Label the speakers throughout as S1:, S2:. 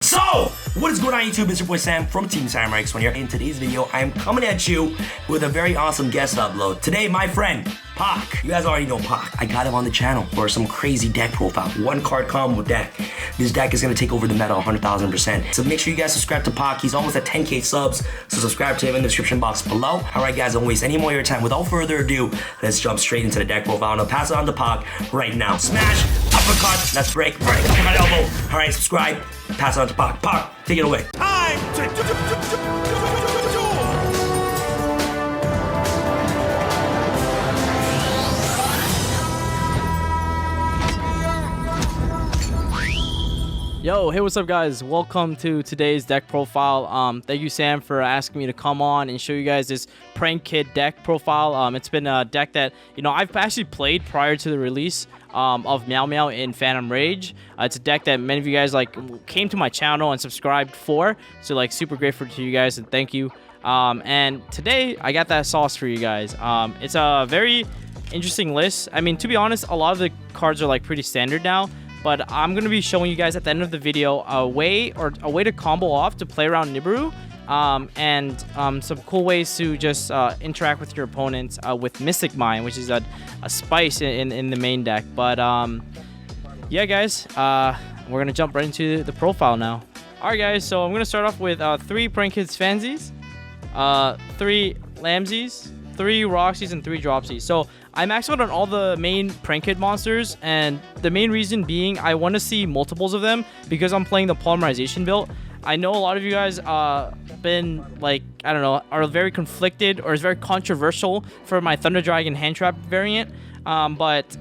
S1: So, what is going on YouTube? It's your boy Sam from Team Samurai X1 here. In today's video, I am coming at you with a very awesome guest upload. Today, my friend, Pac. You guys already know Pac. I got him on the channel for some crazy deck profile. One card combo deck. This deck is going to take over the meta 100,000%. So make sure you guys subscribe to Pac. He's almost at 10K subs. So subscribe to him in the description box below. Alright guys, don't waste any more of your time. Without further ado, let's jump straight into the deck profile. And I'll pass it on to Pac right now. Smash, uppercut, let's break, uppercut elbow. Alright, subscribe, pass it on to Pac. Pac, take it away.
S2: Time to
S3: Yo, hey, what's up guys? Welcome to today's deck profile. Thank you Sam for asking me to come on and show you guys this Prank Kid deck profile. It's been a deck that, you know, I've actually played prior to the release of Meow Meow in Phantom Rage. It's a deck that many of you guys came to my channel and subscribed for, so super grateful to you guys and thank you. And today I got that sauce for you guys. It's a very interesting list. I mean, to be honest, a lot of the cards are pretty standard now. But I'm going to be showing you guys at the end of the video a way to combo off to play around Nibiru, and some cool ways to just interact with your opponents with Mystic Mine, which is a spice in the main deck. But yeah guys, we're going to jump right into the profile now. Alright guys, so I'm going to start off with 3 Prank Kids Fansies, 3 Lamsies, 3 Roxies, and 3 Dropsies. So I maxed out on all the main Prank Kid monsters, and the main reason being I want to see multiples of them because I'm playing the polymerization build. I know a lot of you guys been I don't know, are very conflicted or is very controversial for my Thunder Dragon hand trap variant, but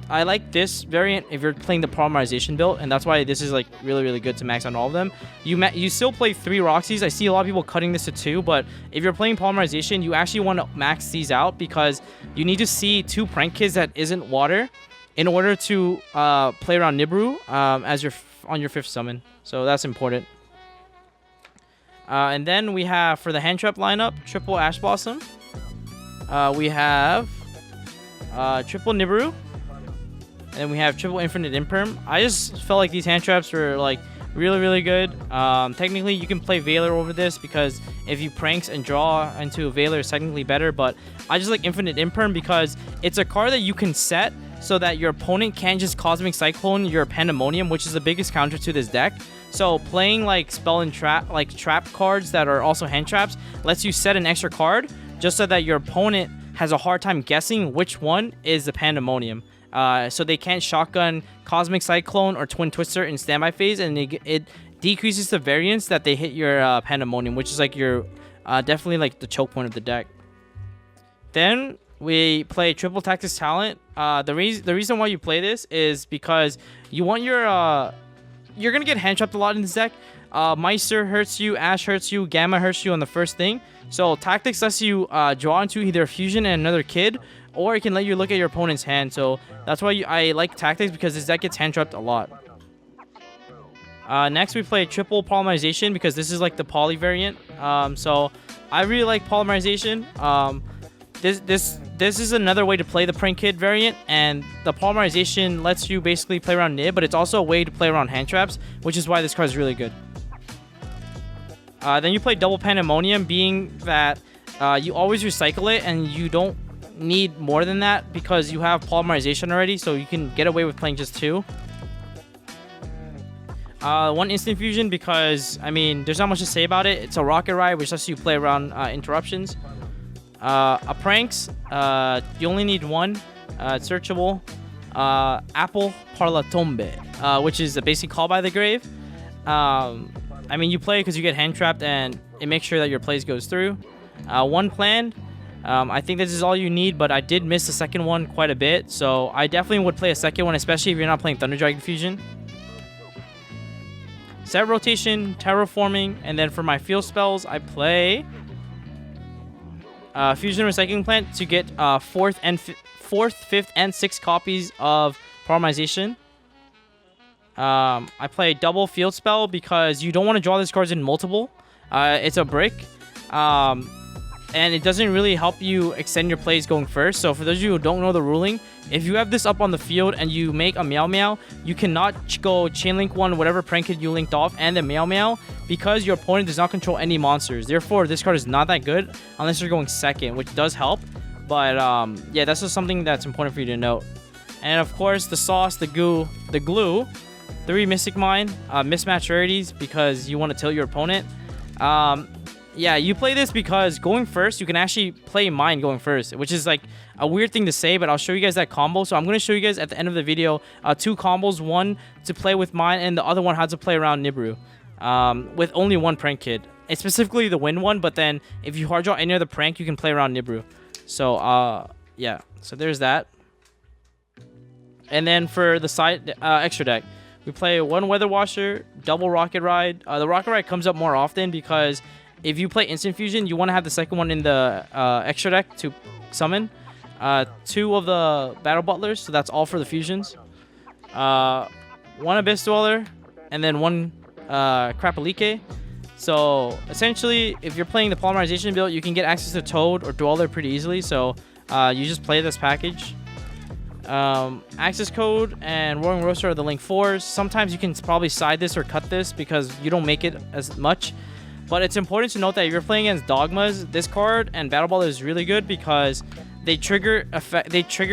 S3: I like this variant if you're playing the polymerization build, and that's why this is really good to max on all of them. You still play 3 Roxies. I see a lot of people cutting this to 2, but if you're playing polymerization, you actually want to max these out because you need to see 2 Prank Kids that isn't water in order to play around Nibiru as on your 5th summon. So that's important. And then we have, for the hand trap lineup, triple Ash Blossom. We have triple Nibiru. And then we have triple Infinite Imperm. I just felt like these hand traps were really good. Technically, you can play Veiler over this because if you pranks and draw into a Veiler, it's technically better. But I just like Infinite Imperm because it's a card that you can set so that your opponent can't just Cosmic Cyclone your Pandemonium, which is the biggest counter to this deck. So playing spell and trap trap cards that are also hand traps lets you set an extra card just so that your opponent has a hard time guessing which one is the Pandemonium. So they can't shotgun Cosmic Cyclone or Twin Twister in standby phase, and it decreases the variance that they hit your Pandemonium, which is your definitely the choke point of the deck. Then we play triple Tactics Talent. The reason why you play this is because you want you're gonna get hand trapped a lot in this deck. Meister hurts you, Ash hurts you, Gamma hurts you on the first thing. So Tactics lets you draw into either a Fusion and another Kid, or it can let you look at your opponent's hand. So that's why I like Tactics, because this deck gets hand trapped a lot. Next we play triple Polymerization because this is the poly variant. So I really like Polymerization. This is another way to play the Prank Kid variant, and the Polymerization lets you basically play around Nib, but it's also a way to play around hand traps, which is why this card is really good. Then you play double Pandemonium, being that you always recycle it and you don't need more than that because you have Polymerization already, so you can get away with playing just 2. 1 Instant Fusion because, I mean, there's not much to say about it. It's a Rocket Ride, which lets you play around interruptions. A Pranks, you only need 1. It's searchable. Apple Parlatombe, which is a basic Call by the Grave. I mean, you play it because you get hand trapped and it makes sure that your plays goes through. 1 Planned. I think this is all you need, but I did miss the second one quite a bit, so I definitely would play a second one, especially if you're not playing Thunder Dragon Fusion. Set Rotation, Terraforming, and then for my field spells, I play Fusion Recycling Plant to get 4th, 5th, and 6th copies of Polymerization. I play double Field Spell because you don't want to draw these cards in multiple. It's a brick. And it doesn't really help you extend your plays going first. So for those of you who don't know the ruling, if you have this up on the field and you make a Meow Meow, you cannot go chain link one whatever prank kid you linked off and the Meow Meow, because your opponent does not control any monsters. Therefore, this card is not that good unless you're going second, which does help. But yeah, that's just something that's important for you to note. And of course, the sauce, the goo, the glue, 3 Mystic Mine, mismatch rarities because you want to tilt your opponent. Yeah, you play this because going first, you can actually play mine going first, which is like a weird thing to say, but I'll show you guys that combo. So I'm going to show you guys at the end of the video 2 combos, one to play with mine and the other one how to play around Nibiru with only one prank kid. It's specifically the win one, but then if you hard draw any other prank, you can play around Nibiru. So yeah, so there's that. And then for the side extra deck, we play 1 Weather Washer, double Rocket Ride. The Rocket Ride comes up more often because if you play Instant Fusion, you want to have the second one in the extra deck to summon. 2 of the Battle Butlers, so that's all for the fusions. 1 Abyss Dweller, and then 1 Krapalike. So essentially, if you're playing the Polymerization build, you can get access to Toad or Dweller pretty easily. So you just play this package. Access Code and Roaring Roaster are the link 4s. Sometimes you can probably side this or cut this because you don't make it as much. But it's important to note that if you're playing against Dogmas, this card and Battle Ball is really good because they trigger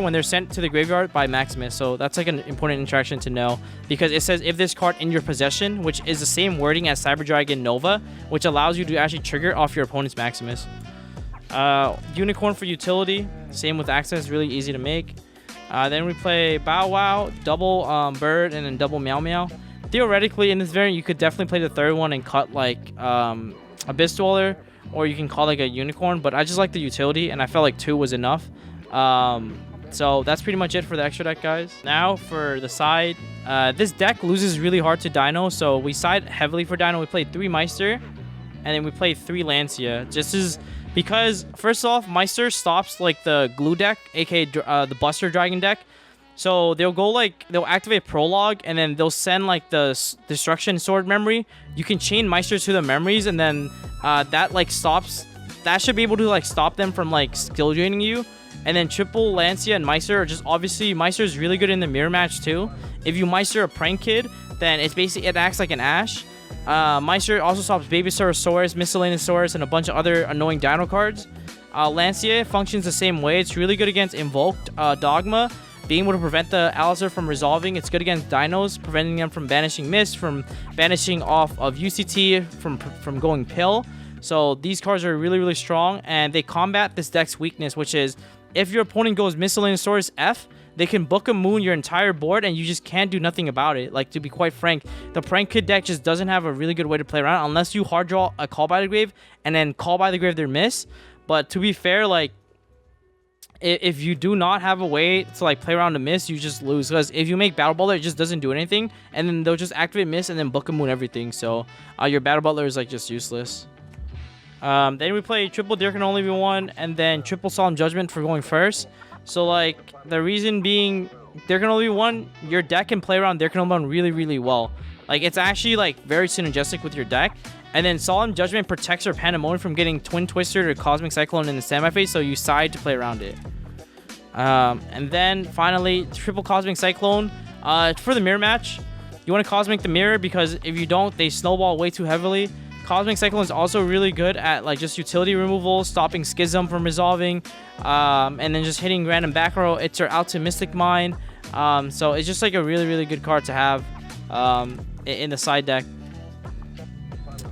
S3: when they're sent to the graveyard by Maximus. So that's like an important interaction to know, because it says if this card in your possession, which is the same wording as Cyber Dragon Nova, which allows you to actually trigger off your opponent's Maximus. Unicorn for utility, same with access, really easy to make. Then we play Bow Wow, double Bird, and then double Meow Meow. Theoretically, in this variant, you could definitely play the third one and cut like Abyss Dweller, or you can call like a Unicorn, but I just like the utility, and I felt like 2 was enough. So that's pretty much it for the extra deck, guys. Now for the side, this deck loses really hard to Dino, so we side heavily for Dino. We played 3 Meister, and then we played 3 Lancia. Just as because first off, Meister stops like the glue deck, aka the Buster Dragon deck. So they'll go like, they'll activate Prologue, and then they'll send like the Destruction Sword memory. You can chain Meister to the memories, and then that like stops, that should be able to like stop them from like skill draining you. And then triple Lancia and Meister are just, obviously Meister is really good in the mirror match too. If you Meister a Prank Kid, then it's basically, it acts like an Ash. Meister also stops Babysaurus, Miscellaneousaurus, and a bunch of other annoying Dino cards. Lancia functions the same way. It's really good against Invoked Dogma, being able to prevent the Alizar from resolving. It's good against Dinos, preventing them from banishing Mist, from banishing off of UCT, from going Pill. So these cards are really, really strong, and they combat this deck's weakness, which is if your opponent goes Miscellaneousaurus F, they can Book a Moon your entire board, and you just can't do nothing about it. Like, to be quite frank, the Prank Kid deck just doesn't have a really good way to play around unless you hard draw a Call by the Grave and then Call by the Grave their Miss. But to be fair, like, if you do not have a way to like play around the Miss, you just lose. Because if you make Battle Butler, it just doesn't do anything, and then they'll just activate Miss and then Book a Moon everything. So your Battle Butler is like just useless. Then we play triple There Can Only Be One, and then triple Solemn Judgment for going first. So like the reason being, There Can Only Be One, your deck can play around There Can Only Be One really, really well. Like, it's actually like very synergistic with your deck. And then Solemn Judgment protects your Pandemonium from getting Twin Twister or Cosmic Cyclone in the standby phase, so you side to play around it. And then finally, triple Cosmic Cyclone. For the mirror match, you want to Cosmic the mirror, because if you don't, they snowball way too heavily. Cosmic Cyclone is also really good at like just utility removal, stopping Schism from resolving, and then just hitting random back row. It's out to Mystic Mine. So it's just like a really, really good card to have in the side deck.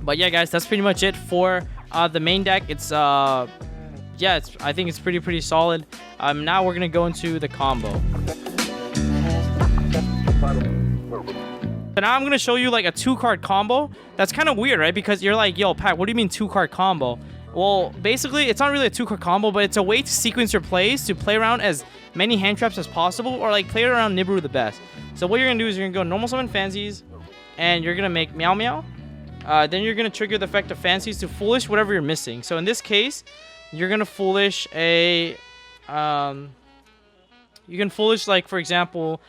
S3: But yeah, guys, that's pretty much it for the main deck. It's yeah, I think it's pretty solid. Now we're gonna go into the combo. So now I'm gonna show you like a 2-card combo. That's kind of weird, right? Because you're like, yo, Pat, what do you mean 2-card combo? Well, basically, it's not really a 2-card combo, but it's a way to sequence your plays to play around as many hand traps as possible, or like play around Nibiru the best. So what you're gonna do is you're gonna go normal summon Fancies, and you're gonna make Meow Meow. Then you're gonna trigger the effect of Fancies to Foolish whatever you're missing. So in this case, you're gonna Foolish a you can Foolish, like, for example,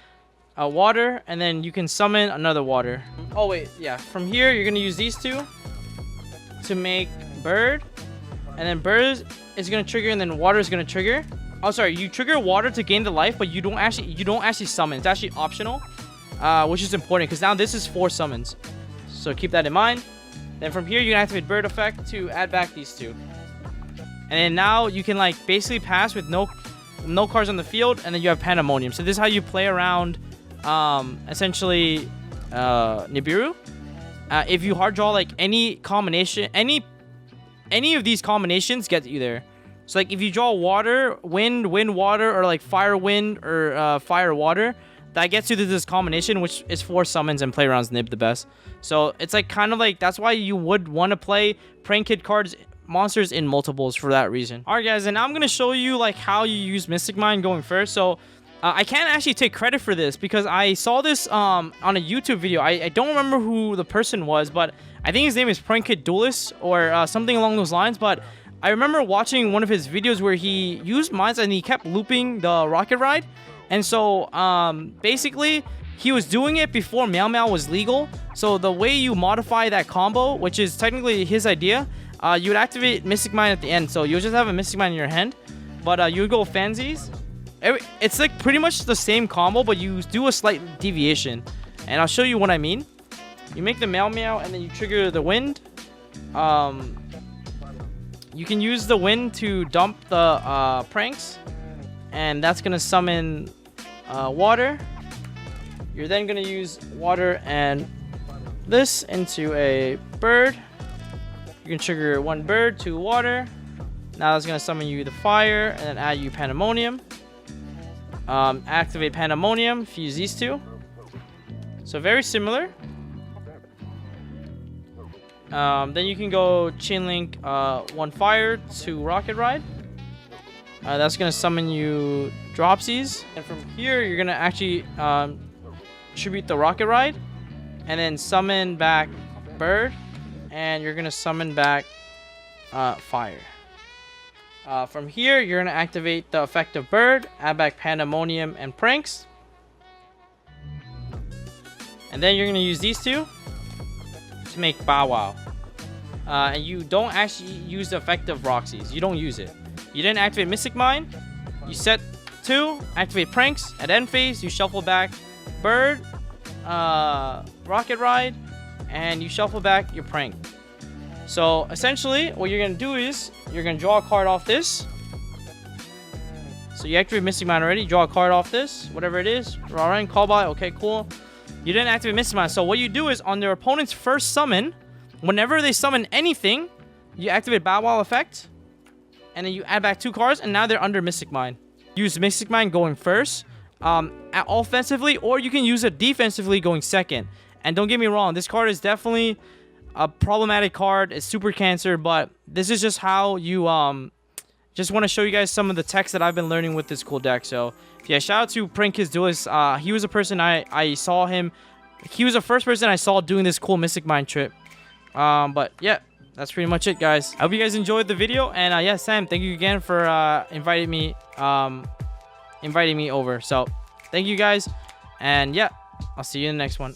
S3: a water, and then you can summon another water. Oh wait, yeah, from here you're gonna use these two to make Bird, and then Bird is gonna trigger, and then water is gonna trigger. Oh, sorry. You trigger water to gain the life, but you don't actually summon. It's actually optional, which is important because now this is 4 summons. So keep that in mind. Then from here, you can activate bird effect to add back these 2. And then now you can like basically pass with no cards on the field, and then you have Pandemonium. So this is how you play around, essentially, Nibiru. If you hard draw like any combination, any of these combinations get you there. So like if you draw water, wind, water, or like fire, wind, or fire, water, that gets you to this combination, which is 4 summons and play around Nib the best. So it's like kind of like that's why you would want to play Prank Kid cards, monsters in multiples for that reason. All right, guys, and now I'm gonna show you like how you use Mystic Mine going first. So I can't actually take credit for this because I saw this on a YouTube video. I don't remember who the person was, but I think his name is Prank Kid Duelist or something along those lines. But I remember watching one of his videos where he used mines and he kept looping the rocket ride. And so basically he was doing it before Meow Meow was legal. So the way you modify that combo, which is technically his idea, you would activate Mystic Mine at the end. So you'll just have a Mystic Mine in your hand, but you would go Fansies. It's like pretty much the same combo, but you do a slight deviation. And I'll show you what I mean. You make the Meow Meow and then you trigger the wind. You can use the wind to dump the pranks, and that's gonna summon water. You're then gonna use water and this into a bird. You can trigger 1 bird, 2 water. Now that's gonna summon you the fire and then add you Pandemonium. Activate Pandemonium, fuse these 2. So very similar. Then you can go Chain Link 1 fire, 2 rocket ride. That's gonna summon you Dropsies, and from here you're gonna actually tribute the rocket ride, and then summon back bird, and you're gonna summon back fire. From here you're gonna activate the effect of bird, add back Pandemonium and pranks, and then you're gonna use these 2 to make Bow Wow. And you don't actually use the effect of Roxy's. You don't use it. You didn't activate Mystic Mine. You set 2, activate pranks. At end phase, you shuffle back bird, rocket ride, and you shuffle back your prank. So essentially, what you're gonna do is you're gonna draw a card off this. So you activate Mystic Mine already. Draw a card off this, whatever it is. Draw in, call by. Okay, cool. You didn't activate Mystic Mine. So what you do is on their opponent's first summon, whenever they summon anything, you activate Bow Wow effect, and then you add back 2 cards, and now they're under Mystic Mine. Use Mystic Mine going first, offensively, or you can use it defensively going second. And don't get me wrong, this card is definitely a problematic card. It's super cancer, but this is just how you just want to show you guys some of the techs that I've been learning with this cool deck. So yeah, shout out to Prank Kid Duelist. He was a person I saw him. He was the first person I saw doing this cool Mystic Mine trip. But yeah, that's pretty much it, guys. I hope you guys enjoyed the video, and yeah, Sam, thank you again for inviting me over. So thank you guys, and yeah, I'll see you in the next one.